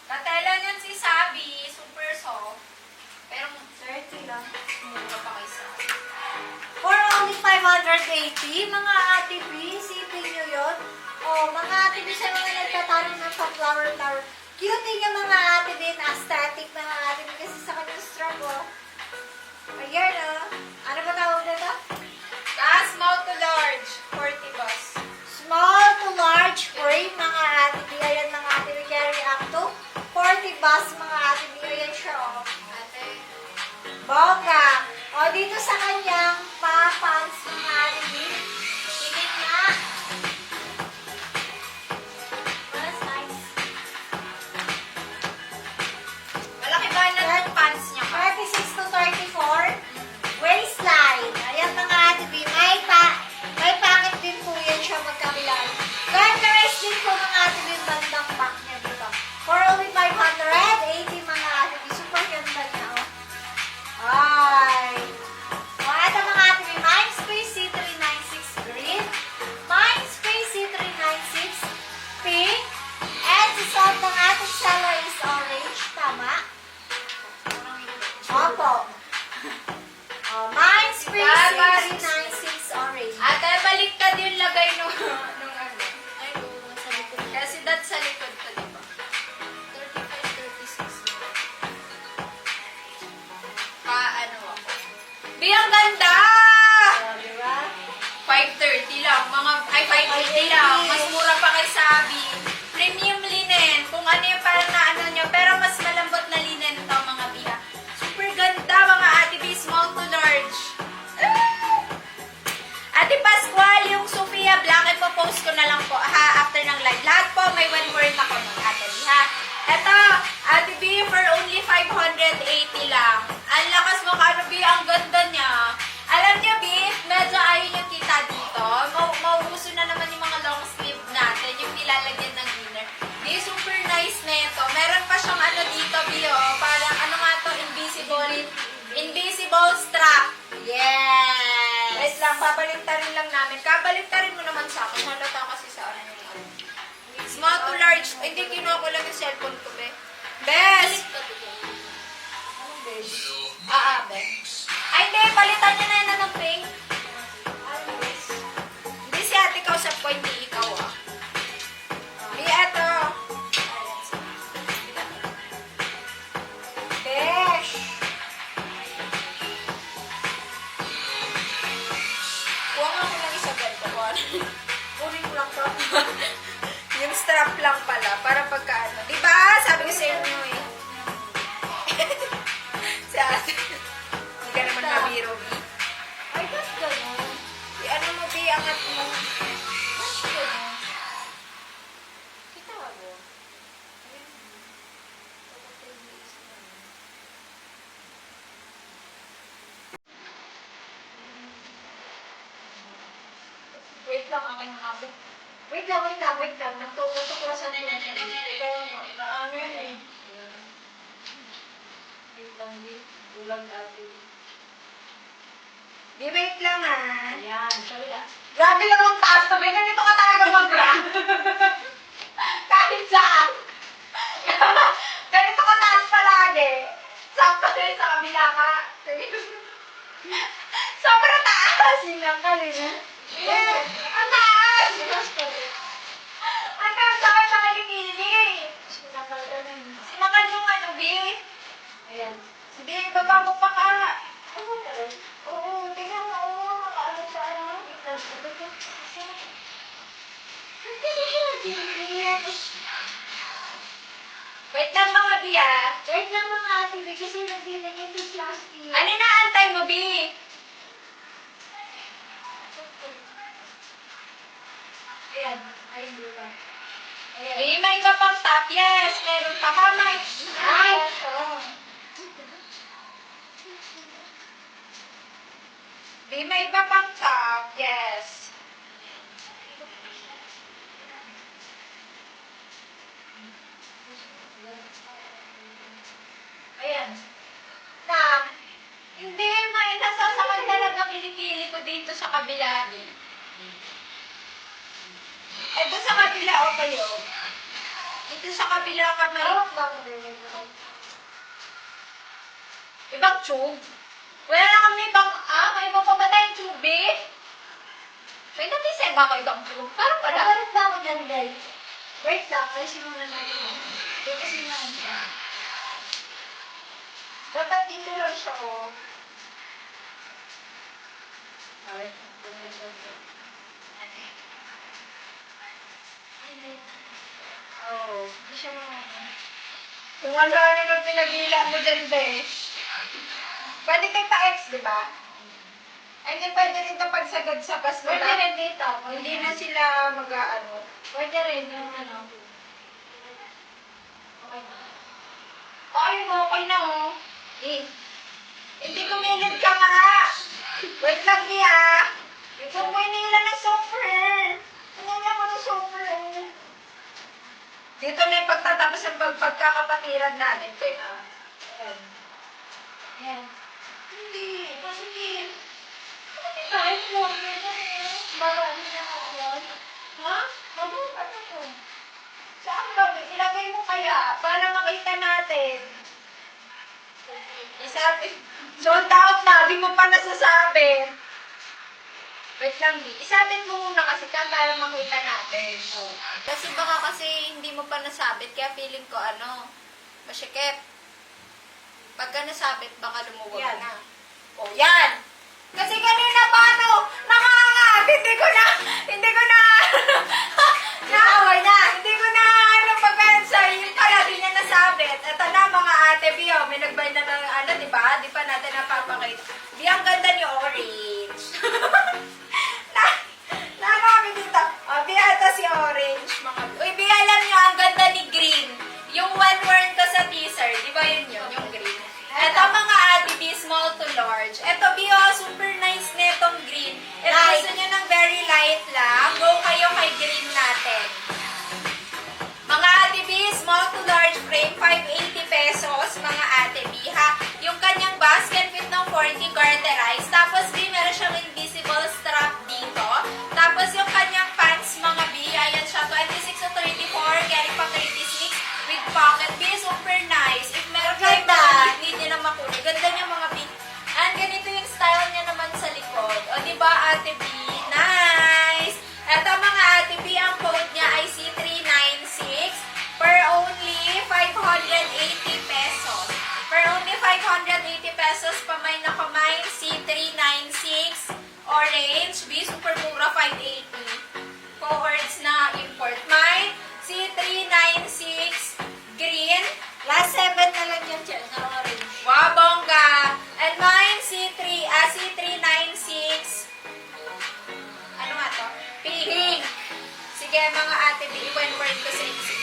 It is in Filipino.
Katela niyan si Sabi, super soft. Pero 30 lang. Mura pa kay Sabi. For only 580, mga Ate B, isipin nyo yun. Oh, mga Ate B sa mga nagtatanong ng pa-flower. Cute yung mga Ate B, aesthetic mga Ate B kasi sa kanyang strap, oh. Ayan, oh. Ano ba tawag na to? Small to large, 40 bus. Small to large frame, mga Ate B. Ayan, mga Ate B, carry up to 40 bus, mga Ate B. Ayan siya, oh. Ate. Bongga. O, dito sa kanyang pa-pants, mga Ate B. Tingin na. That's nice. Malaki ba na ng pants niya ka? 36 to 34. Waistline. Ayan, mga Ate B. May pocket din po yan siya magkabilang. Ganda-rest din po, mga Ate B, bandang back niya dito. For only 580, mga Ate B. Super ganda niya, oh. Ay. O, ito mga Ate B. Mindspace C396 green. Mindspace C396 pink. And si sound ng ating seller is orange. Tama? Opo. Mindspace C396 orange. Ate, baliktad yung lagay nung ano. Ay, sa likod. Kasi that sa likod ko, diba? 35, 36. Ano ako. Bi, ang ganda! Diba? 530 lang. 580 lang. Mas mura pa kay Sabi. Premium linen. Kung ano yung parang na ano nyo. Pero mas malambot na linen to, mga biha. Super ganda, mga Ate B. Small to large. Ate Pascual, yung Sophia Black, ipopost ko na lang po after ng live. Lahat po, may one word ako nun, Ate B, ha? Eto, Ate B, for only 580 lang. Ang lakas mo, Ate B, ang ganda niya. Alam niyo, B, medyo ayaw yung kita dito. Mauuso na naman yung mga long sleeve natin, yung nilalagyan ng inner. B, super nice na ito. Meron pa siyang ano dito, B, oh. Parang ano nga to, invisible strap. Yes! Wait lang, babaliktarin lang namin. Kabaliktarin mo naman sa akin. Halata kasi sa ano yun. Small to large. Ay, hindi, kinuha ko lang yung cellphone ko, be. Bes! Anong beige? Bes. Ay, hindi, palitan niyo na yun ng pink. Anong beige? Hindi si ate kausap ko, hindi ikaw, ah. Di, eto. Beige! Kuha nga ko lang isa ganito. Kunin ko lang to. Yung strap lang pala, para pagka ano. Diba? Sabi ko sa inyo eh. Si ate. Hindi ka naman mabiro, B. Ay, ba't gano'n? Ano mo, B, angat mo. Ba't gano'n? Kita mo. Wait lang, aking habit. Wait lang. Nagtuklasan ko. Ano yun eh? Wait lang, di. Tulang dati. Di, wait lang ah. Ayan, kabila. Grabe lang ang taas to, be. Ganito ka talaga mag-bra. Kahit saan. Ganito ka taas palagi. Sakto din sa kabila ka. Sobrang taas. Sinangkal eh, na? Yeah. Ang taas. Ang taas sa akin sa kilikili. Sinangkal ka na yun. Sinakal yung ano, B. Ayan. B, baba mo pa ka. Oo, tingnan mo. Oo, nakaano sa ano. Wait lang mga B, ah. Wait lang mga ate, kasi nagdilan niya ito plastic. Ano na antay mo, B? Ayan. Ayun, di ba? Ayan. B, may ka pang top. Yes, meron pa ka, may. Ay! Oo. B, may iba pang top. Yes. kayo. Dito sa kabila ka may Tawag ba ako din? ibang tube. Wala na kami ibang, may ibang pa ba tayong tube eh? May natisay ba ako ibang tube? Parang wala. Nagalit ba ako dyan, guys? Wait lang, alisin mo na natin. Ito kasi na. Dapat dito lang siya, oh. Alright. Oo. Hindi siya Kung ano na pinagila mo dyan, besh. Pwede kayo pa-X, di ba? Ay, di pwede rin ito pagsagad-sagas mo Pwede rin dito. Hindi na sila mag-ano. Pwede rin yung ano. Okay na. Okay na, oh. Eh, Hindi kumilid ka nga. Wait lang, Mia. Ikaw mo inila ng super. Inila mo ng super. Dito na yung pagtatapos ng pagkakapatiran natin, Teka. ayan. Ayan. Hindi. Sige. Kahit mo, marami na ako yan. Ha? Mabuka na to. Saan ba? Ilagay mo kaya para makita natin. Isabi. Sold out na. Di mo pa nasasabi. Wait lang, Di. Isabit mo muna kasi para makita natin. Oh. Kasi baka kasi hindi mo pa nasabit, kaya feeling ko masikip. Pagka nasabit, baka lumuwag Yan. na. O, yan! Kasi kanina pa, nakakag, hindi ko na, naaway na, hindi ko na, pagka yung pala, di niya nasabit. Ito na, mga ate, Bio, may nagbay na ng, di ba? Di pa natin napapakita. Di, ang ganda ni Orange. na kami dito. Biyata si Orange, mga uy, alam nyo, ang ganda ni Green. Yung one word ko sa teaser, di ba yun, yung Green? Ito mga ate, B, small to large. Ito, Bio, super nice netong Green. If Light. gusto nyo ng very light lang, go kayo kay Green natin. Mga ate B, small to large frame, 580 pesos, mga ate B, ha? Yung kanyang basket fit ng 40 garterized. Tapos B, meron siyang invisible strap dito. Tapos yung kanyang pants, mga B, ayan siya, 26 to 34, carry pa 36 with pocket. B, super nice. If meron kayo Ganda. mga need niya na makulay. Ganda niya mga B. And ganito yung style niya naman sa likod. O, diba, ate B? Nice! Eto mga ate B, ang code niya ay C396 per only 580 pesos. Per only 580 pesos pa may nakamay C396 orange. B, super mura, 580. Cohorts na import. May C396 green. Last 7 na lang yan dyan, na orange. Wow, bongga! And mine, C396, ano nga to? Pink. Sige, mga ate, i-word ko sa inyo.